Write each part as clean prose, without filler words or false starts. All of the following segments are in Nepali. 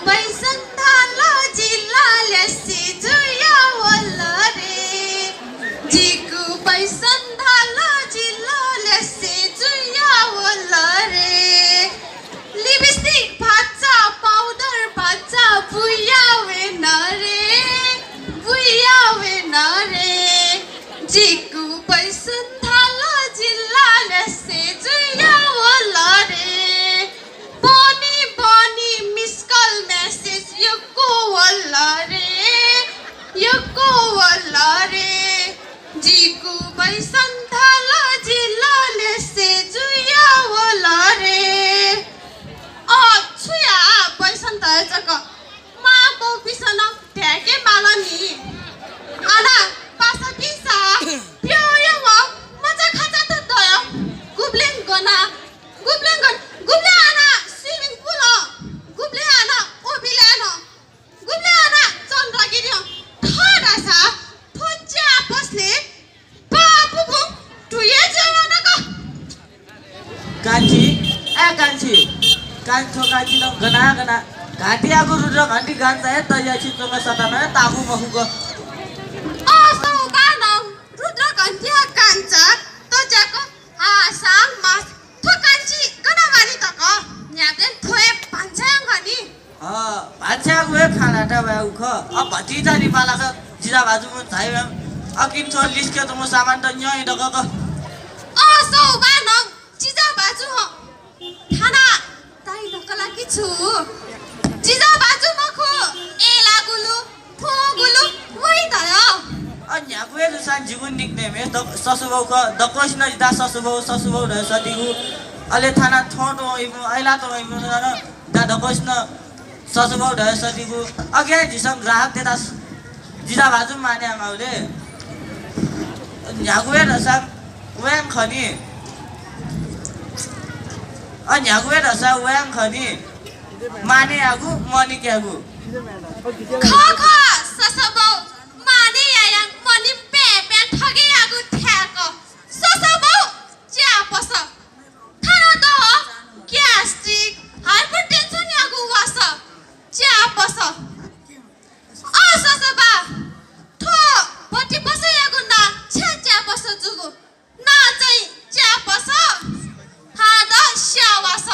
बैसन्धाला जिल्लाले सिजुया होला रे जिगु बैसन्धाला जिल्लाले सिजुया होला रे लिपस्टिक भाचा पाउडर भाचा बुया वेन रे जिगु बैसन्धाला जिल्लाले सिजुया होला रे जिगु बैसन्धाला जिल्लाले सेजुया होला रे छुया बैसन्धाला जक मा बौ बिसन ठ्याके मालनी आना पासा पिसा प्योयङ मजा खाजा त दय गुब्लेङ गन गुब्ले आना स्विमिङ पुल गुब्ले आना ओबिले आना गुब्ले आना चन्द्रगिरी ठडासा ठोच्या बस्ने बाबुको टुये जवानाको कान्छी कान्छो कान्छी न गना घाटी आगो रुद्र घन्टी गान्छ है तयाची तुम सताना तागु महुको असो गान रुद्र घन्टी गान्छ त जाको आसाङ मास थो कान्छी गना मानि तक न्याबेन थोए भान्साङ गनी भान्सा गए खाना त भए उख अब भतिजा नि पालाको जिजा बाजु म थाइ अकिन छ लिस्के तुम सामान त न्यय दगको असो गान जिजा बाजु हो थाना ताइ नकला कि छु जिजा बाजु मखो एला गुलु थो गुलु वइ दय अन्या गए सान जीवन निक्ने मे ससुबौको दकोस न जिदा ससुबौ द सतिगु अले थाना ठोटो आइला त दा दकोस न ससुबौ द सतिगु अगे जिसम ग्राहक देता जिजा बाजु माने आमाउले न्यागुए रसा वेम खनी न्यागुए रसा वेम खनी माने आगु मनी क्यागु खा ससबौ माने यायाङ मनी पे ठगे आगु ठ्याक ससबौ च्या पस थाना त ग्यास्ट्रिक हाइपरटेन्सन आगु वास च्या पस ससबा थो बटी पस आगु ना च्या पस जुगु ना चाहिँ च्या पस हा द स्यावास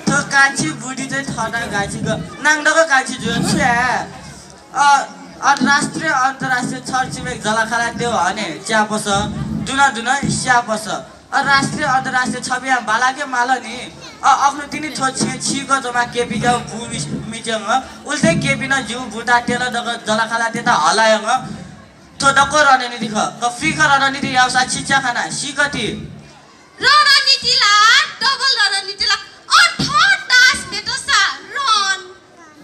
तो कान्छी बुढी चाहिँ ठडा गाछीको नाङ्डको कान्छी जुन छ अन्तर्राष्ट्रिय छरछिमेक जलाखाला देऊ हने च्यापस दुना स्यापस राष्ट्रिय अन्तर्राष्ट्रिय छबिया बालाके माल नि आफ्नो तिनी थो छिको जमा केपी जाउ भूमि मिचङ उल्टे केपी न जिउ बुटा तेल दग जलाखाला तेता हलायङ तो दको रणनीति ख फ्री ख रणनीति यावसा छिचा खाना सिकति रणनीतिला डबल रणनीतिला टास मेटोसा रन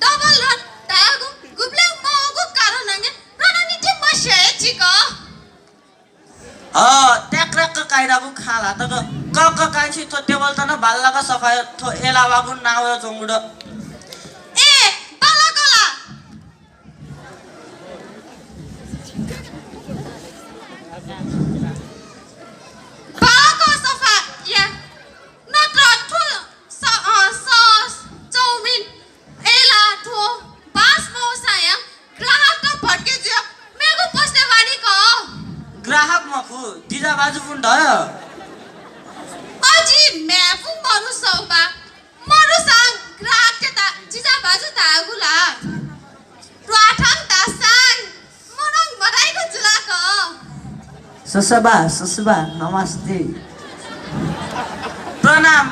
डबल रन तागु गुब्ले मगु कारण ने रणनीति मसे छिक ट्याक्राक काइराबु खाला त क कान्छी थो टेबल त न बाल्लाका सफाय थो एलावागु नाउ जोंगुड ए बालाकोला बालाको सफा या नत्र थो सस चौमिन एला थो बास मौसाया ग्राहक त भटके जियो मेगु पस्ने वानी को ग्राहक मखु दिजा बाजु पुन ढय अजी मेफु मरु सौबा मरु sang ग्राहक के ता जिजा बाजु तागुला राठन दासाङ मनङ मराइको जुलाको ससबा नमस्ते प्रणाम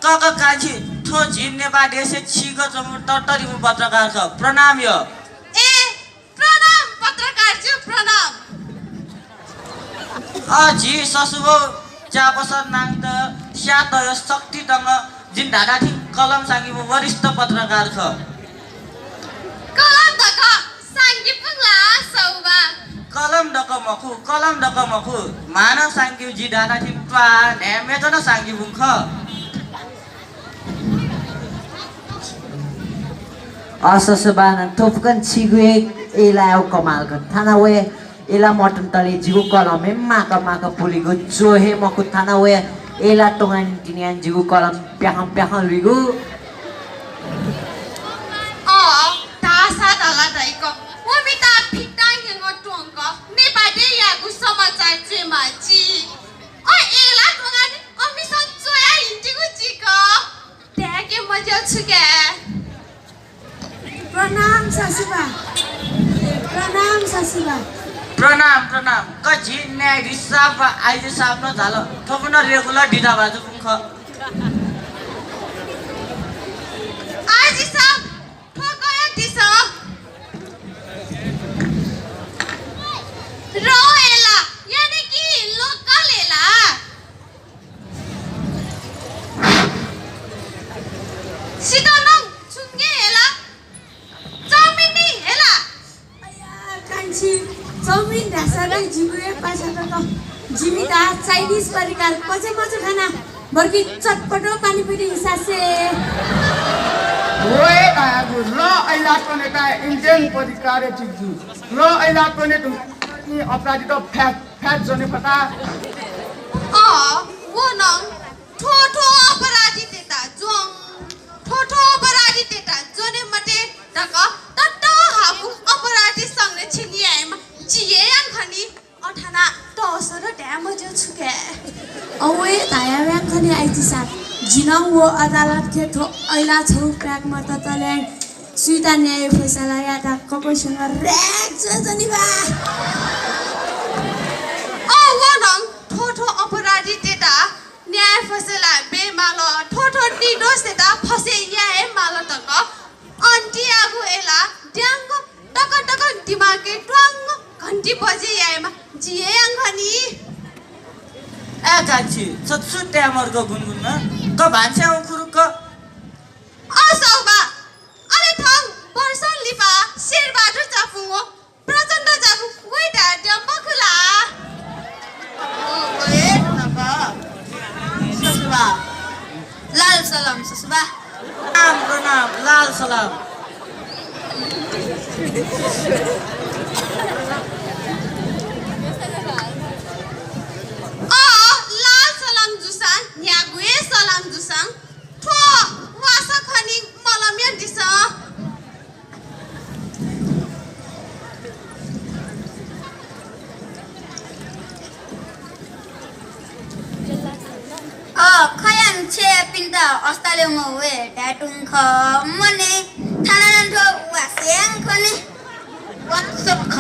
क कान्छी थो झिन्ने बाडेसे छिको जमु टट्टरी मु पत्रकार छ प्रणाम यो ए प्रणाम पत्रकार ज्यू प्रणाम झी ससुबो चापस नाङ त स्यात शक्ति दङ जिन ढाका थिङ कलम साङ्गी मु वरिष्ठ पत्रकार छ कलम दक साङ्गी पुङला सौबा कलम डक मखु मानव साङ्गी जी ढाका थिङ ट्वा नेमे त न साङ्गी बुङ ख अससबा थोपकन छिगुए एला कमाल क थाना वे एला मटन तले जिगु कलम माका पुलिगु चोहे मकु थाना वे एला टोंगान टिनियान जिगु कलम प्याखम रिगु मजा छु के प्रणाम ससुबा प्रणाम ससुबा प्रणाम प्रणाम कछि न्यायाधीश साहब आइज साहब न झालो थोपन रेगुलर ढिदा बाजु पुख आजी साहब ठोकया दिस रोएला यानी कि लोकलेला सिदनङ चुङ्गेला चाउमिनी हेला अया कान्छी चाउमिन ढासालाई जिगुए पाछा त जिमिदा चाइनिज परिकार पछि मजो खाना बर्की चटपटो पानी पनि हिसासे ओए कागु र ऐलाको नेता इन्डियन परिकार चिजु र ऐलाको नेता अपराधी त फ्याट जने पता वो नङ ठोठो अपराधी तेता जोङ ठोठो अपराधी तेता जोने मटे तक तट हाबु अपराधी संगे छिनियामा जिए याङ खनी अठाना टसर ड्यामेज छुके औए धाया व्याङ खने आइजी साथ जिनाउ वो अदालत के ठो ऐला छौ प्याक मत तले सुइता न्याय फैसला याता कपैसँग र्याक जनिबा वो नङ ठोठो अपराधी तेता न्याय फैसला बेमाल ठोठो निर्दोष तेता फसे याए माल तक अन्टी आगु एला ड्याङ्ग टक टक दिमागे ट्वाङ्ग घन्टी बजे याएमा जिए याङ खनी ए कान्छी सत्सु ट्यामरको गुनगुनमा क भान्से आउ खुरुक्क असौबा अले थङ वर्षन लिपा शेरबहादुर चाफुङ प्रचण्ड चाफु वेटा डम्बखुला ससुबा लाल सलाम ससुबा प्रणाम प्रणाम लाल सलाम लाल सलाम जुसाङ न्यागुए सलाम जुसाङ ठो वासा खनी मलम्या दिस खयाङ छे पिन्ता अस्ताले वे ट्याटुङ ख मने थाना ठो वास्याङ खने वासक ख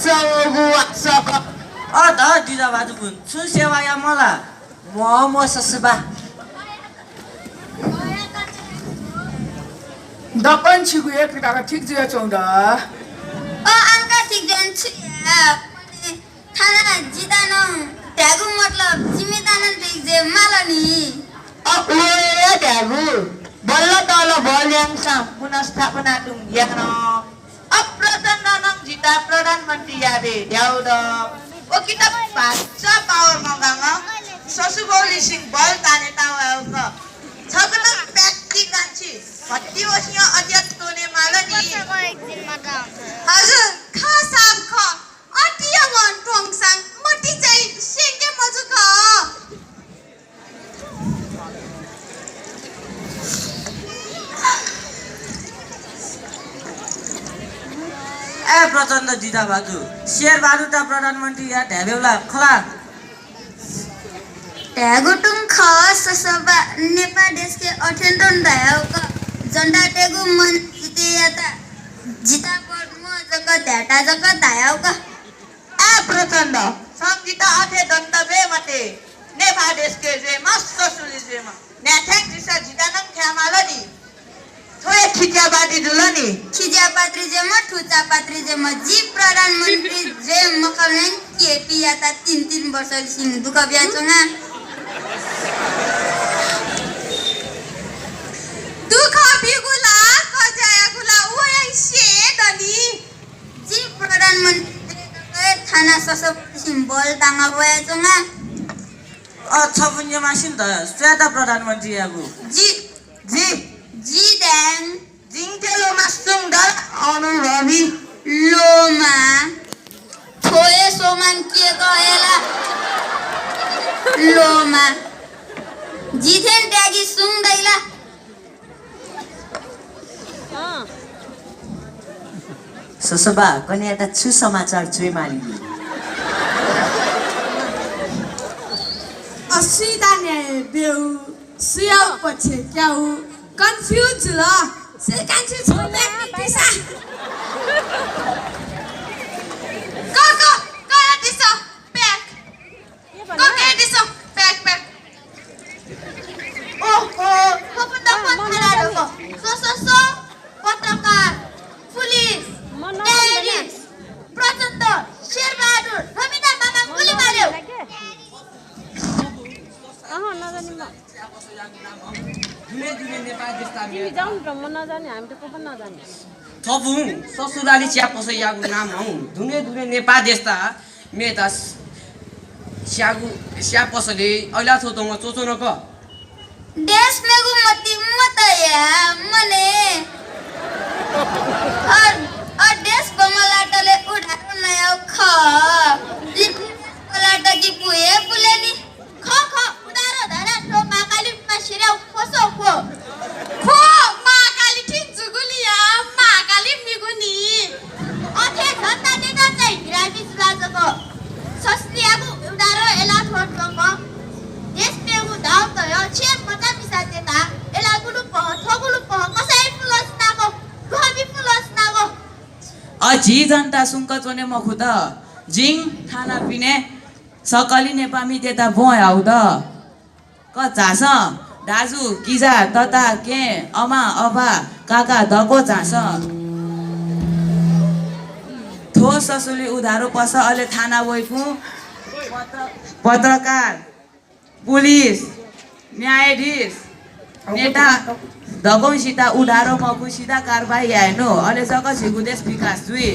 सगु वासक ध दिदा बाजु पुन छु सेवा या मला म ससुबा दपन छिगु एक रिकाका ठिक जिया चौदा अंका ठिक जन छु मने थाना जिदानङ ट्यागु मतलब जिम्मेदारन ठिक जे मालनी ओए ड्यागु बल्ल तल भल्याङसा पुनस्थापना टुङ यान अप्रचण्डनङ जिता प्रधानमन्त्री याबे ड्याउद ओ किताब भाषा पावर मंगांगा ससुबौली सिंह बल ताने ताव छगन व्यक्ति कान्छी भट्टी वसिया अध्यक्ष तोने मालनी हजुर खा साब ख अटियङ टोङसाङ मटी चाहिँ सेंगे मजु ख ए प्रचण्ड जिता बाजु शेरबहादुर त प्रधानमन्त्री या ढ्याबेउला खला ट्यागुटुङ ख ससबा नेपाल देश के अठेन्टन धायाउ का जन्डा टेगु मन जिते याता जिता पर म जक ध्याटा जक धायाउ का आ प्रचण्ड संगीता आथे दन्तबे मते नेपाल देश के जे मस्त सुली जे म न्याथेङ दिशा जिदानङ ख्यामालनी थोए खिच्याबादी जुलनी खिज्यापात्री जे म ठुचापात्री जे म जी प्रधानमन्त्री जे मकलन केपी याता 3 वर्ष सिंह दुख ब्याचोङा दुख बिगुला कजाया गुला ओय शे दनी जी प्रधानमन्त्री थाना ससब सिम्बल ताङा ब्याचोङा छपुन्जे मासिन त श्वेता प्रधानमन्त्री यागु जी जी जी ड्याङ जिङतेलो मासुङ दल अनुभवी लोमा थोए सोमान के गएला लोमा जिथेन ट्यागी सुङ्दैला ससुबा कने एउटा छु समाचार जुइ मालिनी अस्विता न्याय बेउ सुयाउ पछि क्या हो कन्फ्युज ल से कान्छे छु ब्याग दिसा ओहो खपन्दा पत्रकारको सो पत्रकार पुलिस न्यायाधीश प्रचण्ड शेरबहादुर रमिता मामा गोली मार्यो थपु ससुराली चिया पसैयाको नाम हौ धुने धुने नेपाल देशता मेता स्यागु स्या पसले ऐला थोतोङ चोचो न क देश में मती मत या मने और देश बमलाटले उठाको नया ख बमलाट की पुए पुलेनी ख उडारो धरा तो माकाली मासिरा फसो खो माकाली ठिक जुगुलिया माकाली मिगुनी अथे धन्दा दिदा चाहिँ ग्राफिक्स लाजको सस्तियाको उडारो एला थोटको देश में दाउ त यो छे मजा मिसा देता एला गुलु थगुलु कसै पुलस नाको गबी पुलस नाको अझी जनता सुङ्क चोने मखु त जिङ खाना पिने सकली नेपामी देता भोय आउ त क झास दाजु किजा तता के अमा अबा काका धको झास थो ससुली उधारो पस अहिले थाना वैफु पत्रकार पुलिस न्यायाधीश नेता धगौँ सीता उधारो मखु सीधा कारबाही हेर्नु अहिले जग छिगु देश विकास जुई